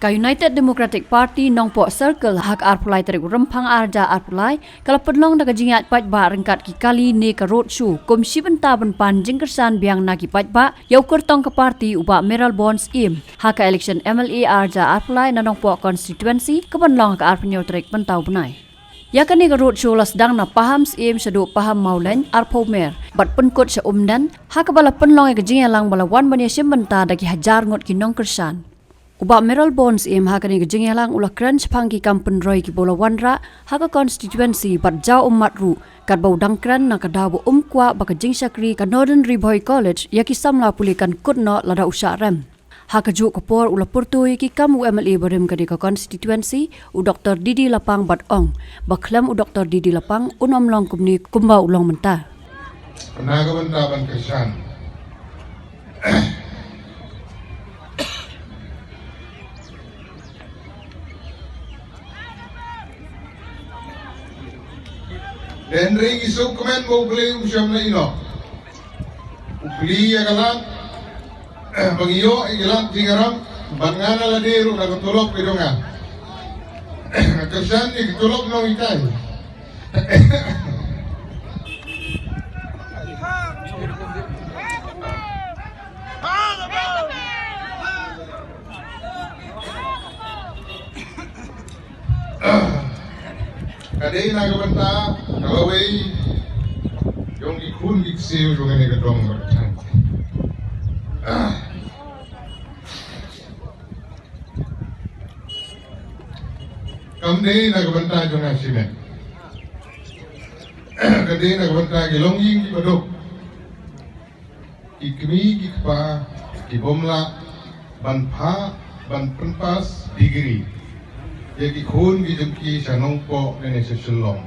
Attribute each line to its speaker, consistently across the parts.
Speaker 1: Ka United Democratic Party nongpo circle hak arpulai tarik rempang arja arpulai kalau penlong daga jingat pajba rengkat ki kali ne ka road show komisi benta ban jingkersan biang nagi pajba yau kertong ke parti uba Meral Bonds im hak election MLA arja arpulai na nongpo constituency ke penlong ka arpenyo tarik pentau benai. Ya kani ka road show las dang na paham im sedu paham maulen arpomer bat penkot se umdan hak bala penlong ke jingalang bala wan bania benta dagi hajar ngot ki nongkersan. Uba Meral Bonds im hakani gejingelang ulah crunch pangki kampun roy ki bola wanra haka constituency bat jau umat ru kat bau dangkran na kadabu kwa baka jingsakri ka Northern Riboy College yaki samla pulikan kutno lada usaram. Haka juk kopor ulah purtui ki kam UMLA barim kadi ka constituency u Dr. Didi Lapang bat ong baklam u Dr. Didi Lapang unom long kumni kumba ulong menta.
Speaker 2: Penagawan taban kesan. Dan ring isuk kemen mau beli usiam na ino. Beli ya kalang, bagiyo ilang tingaram, bangana ladiru nakatulog pidonga. Kersan ikatulog nong ikai. Kadai nagabanta kalaway yung ikun giksiw yung ngadong bertan. Kamdai nagabanta yung asimen. Kadai nagabanta gilongging gibadok. Ikmi gikpa gibomla banpa banpenpas digiri. Jadi kun gijengki sanongpo nene seselong.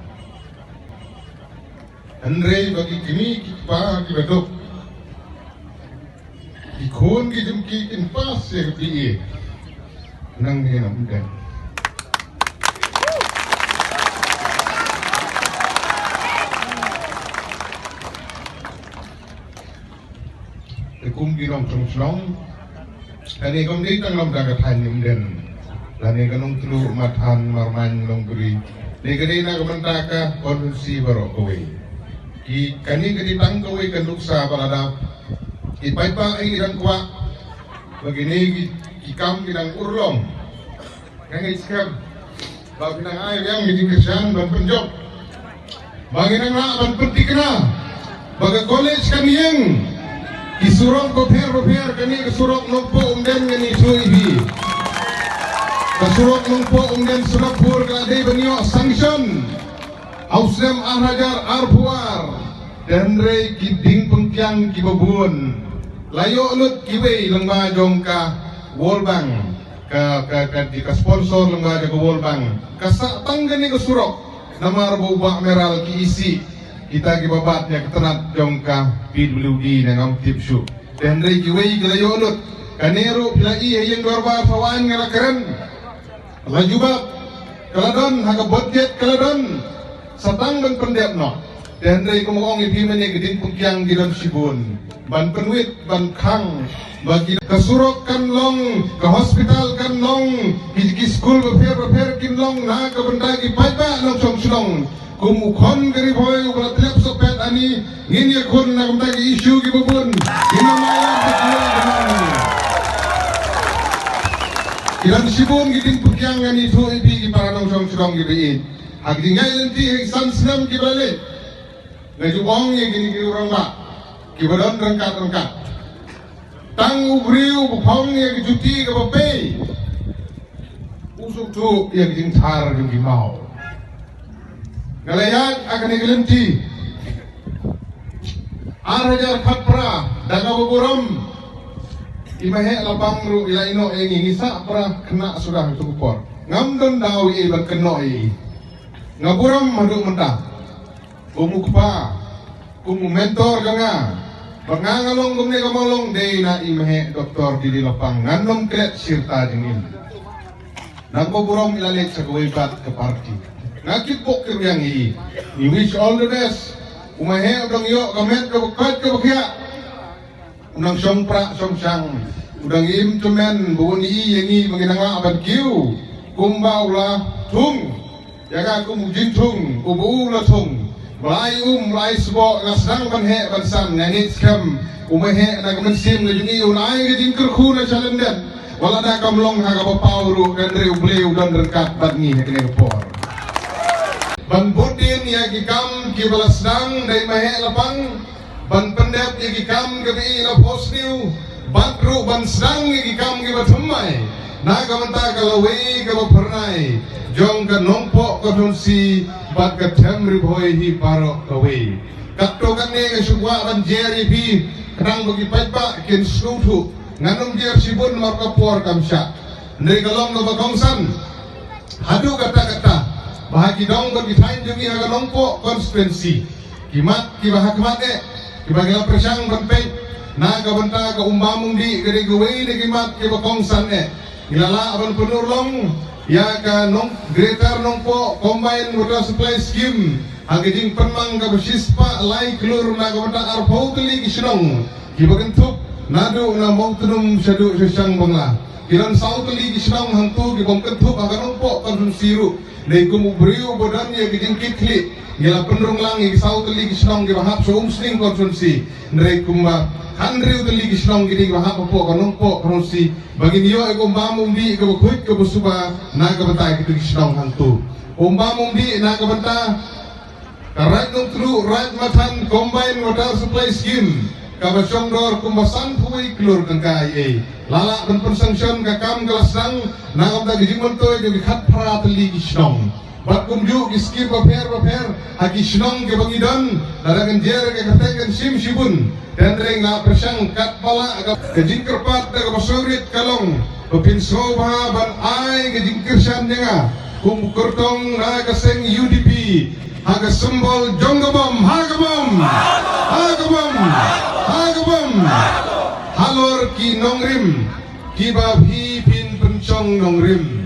Speaker 2: Andre bagi kini kita kibadok. Ikun gijengki inpas ya kepiye. Nang dia namdan. Tekum ginong selong. Kani kom ni tang lam dagat hanyum Lani kanong tulu mathan marman long beri. Negeri na kamantaka konvensi baro kaway. Ki kani tang kaway kanuksa paladap. Ipay pa ay irang kwa. Bagini kikam kinang urlong. Ngangay iskab. Bago nang ayaw yang miting kasyan ban penjok. Baginang na ban pentik na. Baga college kaniyang. Kisurong paper kani kisurong nungpo umden ngani suibi. Kasurok nungpo umden Surapur kadai banyo sanction Ausem Arhajar Arpuar dan rei kiding pengkiang kibabun layo ulut kiwei lengba jong ka World Bank ka sponsor lengba jong ka World Bank kasak tanggani kasurok namar bubak meral ki isi kita kibabatnya ketenat jong ka PWD nang tipsu dan rei kiwei layo ulut kanero pilai yang dua fawan ngalakeren Lajubab, keladon, haga budget keladon, satang dan pendep no. Dan dari kumong ipiman yang gedin pungkiang di dalam sibun, ban penuit, ban kang, bagi kesurok kan long, ke hospital kan long, ki school beper kin long, na ke bendagi paiba long song silong, kumukon geri boy ubala telep sopet ani, ngin yakun na bendagi isu gibubun, inamaya betul Ilan sibun giting pukyang nga ni so ipi para nong song gibiin. Hagdi ngay lanti san sinam gibalik. Ngajubong yung ginigirurang ba. Kibadon rangkat. Tang ubriw bukong yung gijuti kapapay. Usok to yung giting tar yung gimaw. Ngalayat akan igilanti. Arhajar kapra dagabuburam. Imahe lapang ru ila ino ngisa pra kena sudah tukupor. Ngamdon daw iban kenoi. Ngaburam maduk mentah. Umukpa. Mentor kanga. Pangangalong gumne kamalong day na imahe Dr. Didi Lapang nganong kret sirta jengin. Nagpaburam ilalit sa kawibat ke party. Nakipok kiryang i. We wish all the best. Umahe abang yo kamet kabakat kabakya. Unang siyong pra siyong siyang udang im cuman buni yang ini mengenang aban kiu kumbau la tung jaga kum jin tung ubu la tung lai sbo ngasang ban he ban san ngani skam umahe na kamen sim na jungi unai ke jingker khu na chalenden wala da kamlong ha ka pauru dan re ubleu dan rekat badni ne por ban bodin ya ki kam ki balasdang dai mahe lapang ban pendep ya ki kam ke bi la posniu ban ru ban sedang ya ki kam ki bathmai na kamanta kalawe ke bapernai jong ka nongpo ka donsi bat ka temri boy hi paro kawe katto kanne ka shugwa ban jeri bi kanang bagi paipa kin slutu nganum jer sibun marka por kamsha nei kalong no bagongsan hadu kata-kata bahagi dong bagi tain jungi haga longpo konstituensi kimat ki bahakmat ki bagila presang banpe na ka banta ka umbamung di gede gawe ne kimat ki bagongsan ilala aban penurlong ya ka nong greater nongpo combine water supply scheme agajing penmang ka besispa lai klur na ka banta arpau teli kisnong kibagentuk nadu na mautunum syadu syang bangla kiran sau teli kisnong hantu kibongkentuk aga nongpo konsumsiru nei kumubriu bodan ya gajing kitli ngila penrung lang i sau teli kisnong kibahap so umsling konsumsi nei kumba handriu teli kisnong gidi bahap po kanongpo konsumsi bagi niyo ay kumbamong di ikabakuit kabusuba na kabatay kito kisnong hantu kumbamong di na kabata right nung true right matan combine water supply scheme kabasyong dor kumbasan puwi klur kang kaya lala dan pensangsion kakam galasang na kabata gijimon toy yung ikat para teli kisnong bat kumju giskip paper haki kisnong kabangidan dadagan jere kakatekan sim sibun dan ring na presyang kat pala kajing kerpat da kabasorit kalong pepinsoba ban ay kajing kersan nga kumkurtong na kaseng UDP haga sembol jonggabom hagabom halor ki nongrim ki babhi pin pencong nongrim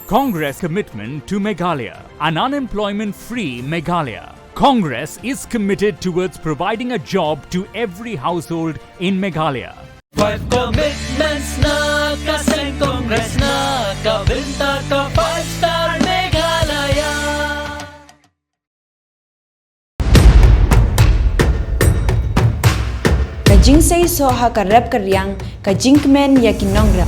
Speaker 3: Congress commitment to Meghalaya, an unemployment-free Meghalaya. Congress is committed towards providing a job to every household in Meghalaya.
Speaker 4: 5 commitments na kaseng Congress na kabinta ka 5-star Meghalaya.
Speaker 5: Kajing say so ha ka rap karyang kajing kmen ya kinongra.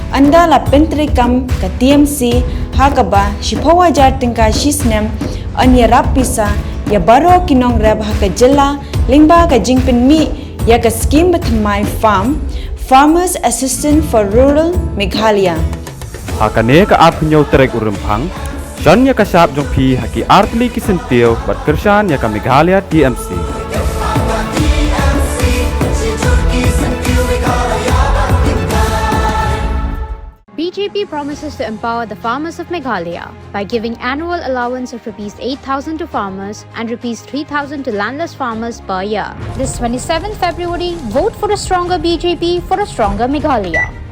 Speaker 5: Anda la pentrikam ka TMC ha ka ba shipawa jar tingka shisnem anya rap pisa ya baro kinongra ha ka jilla lingba ka jingpen mi ya ka scheme batmai farm Farmers Assistant for Rural Meghalaya.
Speaker 6: Hakane ka apnyo trek urempang shan ya ka sap jong pi haki artli kisentio bat kersan ya ka Meghalaya TMC.
Speaker 7: BJP promises to empower the farmers of Meghalaya by giving annual allowance of Rs 8,000 to farmers and Rs 3,000 to landless farmers per year. This 27th February, vote for a stronger BJP for a stronger Meghalaya.